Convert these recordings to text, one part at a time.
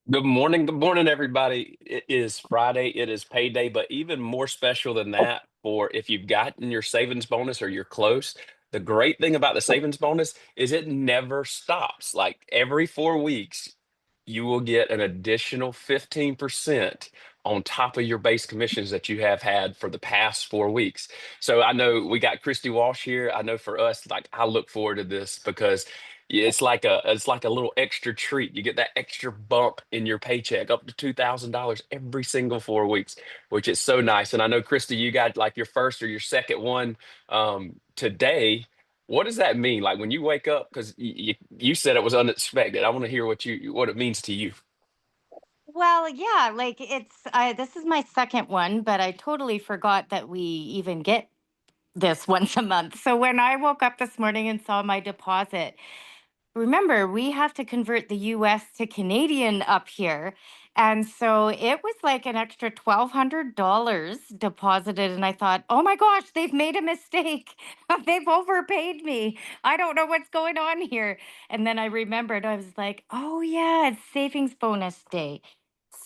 Good morning, everybody. It is Friday. It is payday, but even more special than that, for if you've gotten your savings bonus or you're close, the great thing about the savings bonus is it never stops. Like every 4 weeks, you will get an additional 15% on top of your base commissions that you have had for the past 4 weeks. So I know we got Christy Walsh here. I know for us, like I look forward to this because yeah, it's like a little extra treat. You get that extra bump in your paycheck up to $2,000 every single 4 weeks, which is so nice. And I know Christy, you got like your first or your second one today. What does that mean? Like when you wake up, because you said it was unexpected. I want to hear what it means to you. Well, yeah, like this is my second one, but I totally forgot that we even get this once a month. So when I woke up this morning and saw my deposit, remember, we have to convert the US to Canadian up here. And so it was like an extra $1,200 deposited. And I thought, oh my gosh, they've made a mistake. They've overpaid me. I don't know what's going on here. And then I remembered, I was like, oh yeah, it's savings bonus day.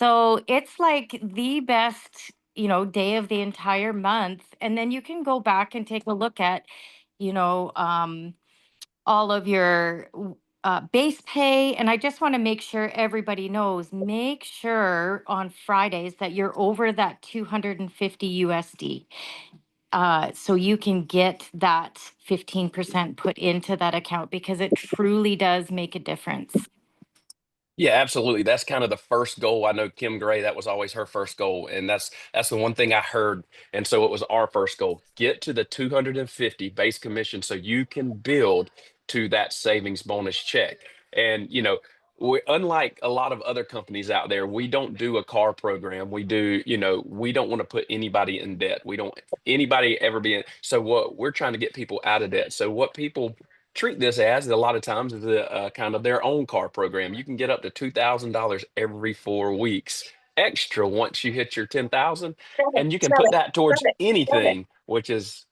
So it's like the best, day of the entire month. And then you can go back and take a look at, you know, um, all of your base pay. And I just want to make sure everybody knows, make sure on Fridays that you're over that 250 USD. So you can get that 15% put into that account because it truly does make a difference. Yeah, absolutely. That's kind of the first goal. I know Kim Gray, that was always her first goal. And that's the one thing I heard. And so it was our first goal. Get to the 250 base commission so you can build to that savings bonus check. And unlike a lot of other companies out there, we don't do a car program. We don't want to put anybody in debt. We don't anybody ever be in. So what we're trying to get people out of debt. So what people treat this as a lot of times is a kind of their own car program. You can get up to $2,000 every 4 weeks extra once you hit your 10,000, and you can put that towards anything, which is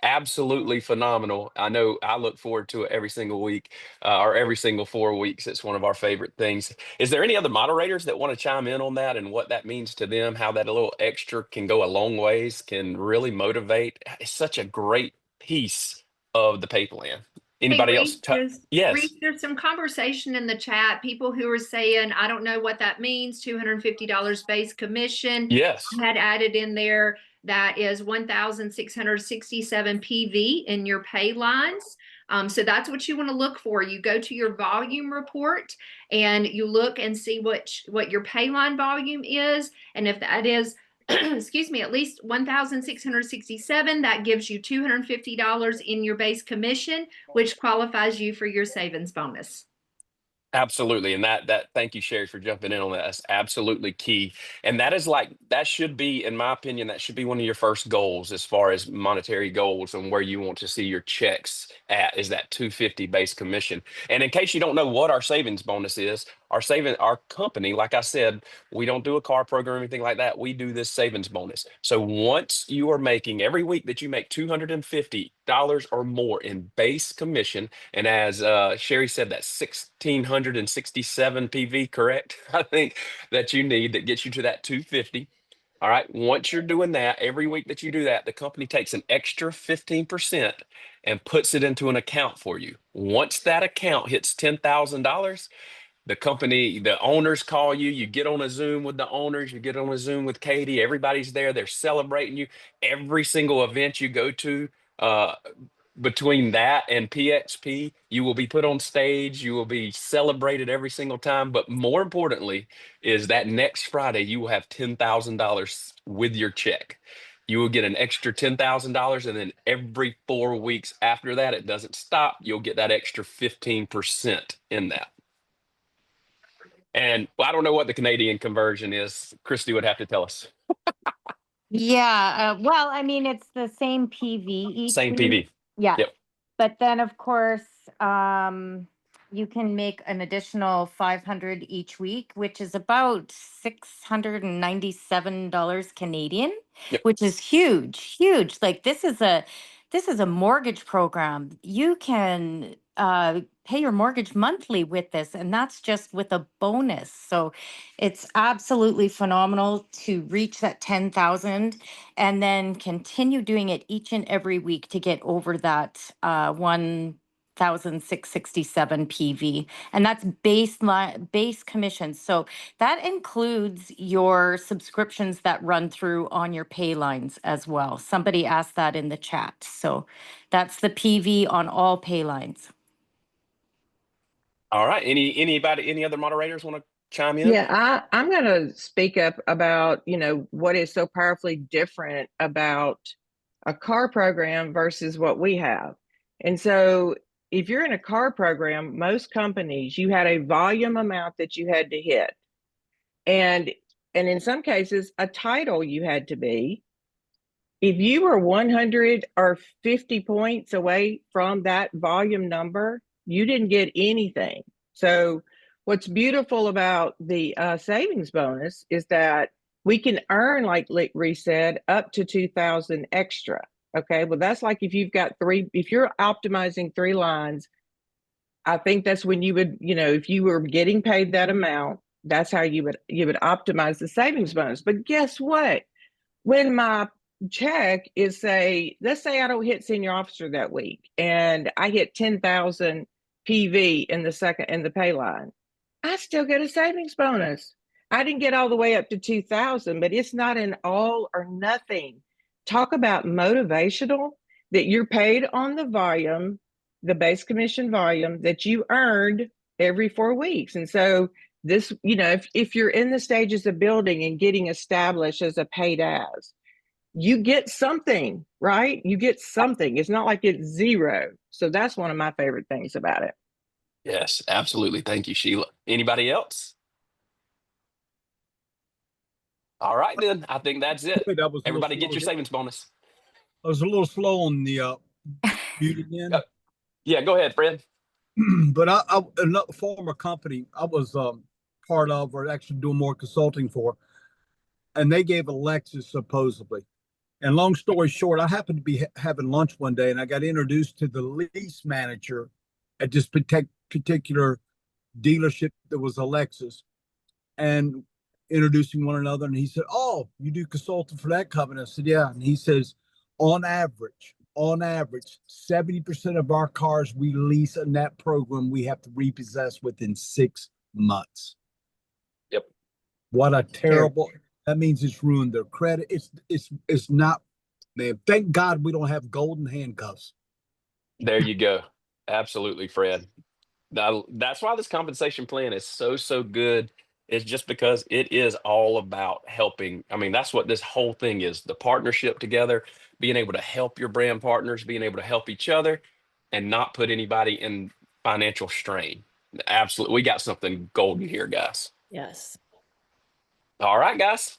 absolutely phenomenal. I know I look forward to it every single week, or every single 4 weeks. It's one of our favorite things. Is there any other moderators that want to chime in on that and what that means to them? How that a little extra can go a long ways, can really motivate. It's such a great piece of the pay plan. Hey, Anybody else? Reese, Yes. there's some conversation in the chat. People who are saying, I don't know what that means, $250 base commission. Yes. I had added in there that is 1,667 PV in your pay lines. So that's what you want to look for. You go to your volume report and you look and see what your pay line volume is. And if that is excuse me, at least 1,667, that gives you $250 in your base commission, which qualifies you for your savings bonus. Absolutely. And that thank you, Sherry, for jumping in on that. That's absolutely key. And that should be, in my opinion, that should be one of your first goals as far as monetary goals and where you want to see your checks at is that 250 base commission. And in case you don't know what our savings bonus is, our company, like I said, we don't do a car program or anything like that. We do this savings bonus. So once you are making every week that you make $250 or more in base commission, and as Sherry said, that's 1,667 PV, correct? I think that you need that gets you to that 250. All right. Once you're doing that, every week that you do that, the company takes an extra 15% and puts it into an account for you. Once that account hits $10,000, the owners call you, you get on a Zoom with the owners, you get on a Zoom with Katie, everybody's there, they're celebrating you. Every single event you go to, uh, between that and PXP, you will be put on stage, you will be celebrated every single time. But more importantly, is that next Friday, you will have $10,000 with your check. You will get an extra $10,000. And then every 4 weeks after that, it doesn't stop. You'll get that extra 15% in that. And well, I don't know what the Canadian conversion is. Christy would have to tell us. Yeah. Well, I mean, it's the same PV each Same week. PV. Yeah. Yep. But then, of course, you can make an additional 500 each week, which is about $697 Canadian, Yep. which is huge, huge. Like this is a mortgage program. You can pay your mortgage monthly with this, and that's just with a bonus. So it's absolutely phenomenal to reach that 10,000 and then continue doing it each and every week to get over that 1,667 PV. And that's base commission. So that includes your subscriptions that run through on your pay lines as well. Somebody asked that in the chat. So that's the PV on all pay lines. All right. Any other moderators want to chime in? Yeah, I'm going to speak up about, what is so powerfully different about a car program versus what we have. And so if you're in a car program, most companies, you had a volume amount that you had to hit. And in some cases, a title you had to be. If you were 100 or 50 points away from that volume number, you didn't get anything. So what's beautiful about the savings bonus is that we can earn, like Reese said, up to 2,000 extra. Okay, well, that's like if you've got if you're optimizing 3 lines, I think that's when you would, if you were getting paid that amount, that's how you would optimize the savings bonus. But guess what? When my check is let's say I don't hit senior officer that week and I hit 10,000 PV in the pay line, I still get a savings bonus. I didn't get all the way up to 2,000, but it's not an all or nothing. Talk about motivational, that you're paid on the volume, the base commission volume that you earned every 4 weeks. And so this, if you're in the stages of building and getting established as a paid as, you get something, right? You get something. It's not like it's zero. So that's one of my favorite things about it. Yes, absolutely. Thank you, Sheila. Anybody else? All right, then. I think that's it. That was Everybody get your savings bonus. I was a little slow on the mute again. Yeah, go ahead, Fred. But another former company I was part of, or actually doing more consulting for, and they gave a Lexus supposedly. And long story short, I happened to be having lunch one day, and I got introduced to the lease manager at this particular dealership that was a Lexus, and introducing one another. And he said, "Oh, you do consulting for that company?" I said, "Yeah." And he says, on average, 70% of our cars we lease in that program, we have to repossess within 6 months. Yep. What a terrible, that means it's ruined their credit. It's not, man, thank God we don't have golden handcuffs. There you go. Absolutely, Fred. That's why this compensation plan is so good. It's just because it is all about helping. I mean, that's what this whole thing is, the partnership together, being able to help your brand partners, being able to help each other and not put anybody in financial strain. Absolutely. We got something golden here, guys. Yes. All right, guys.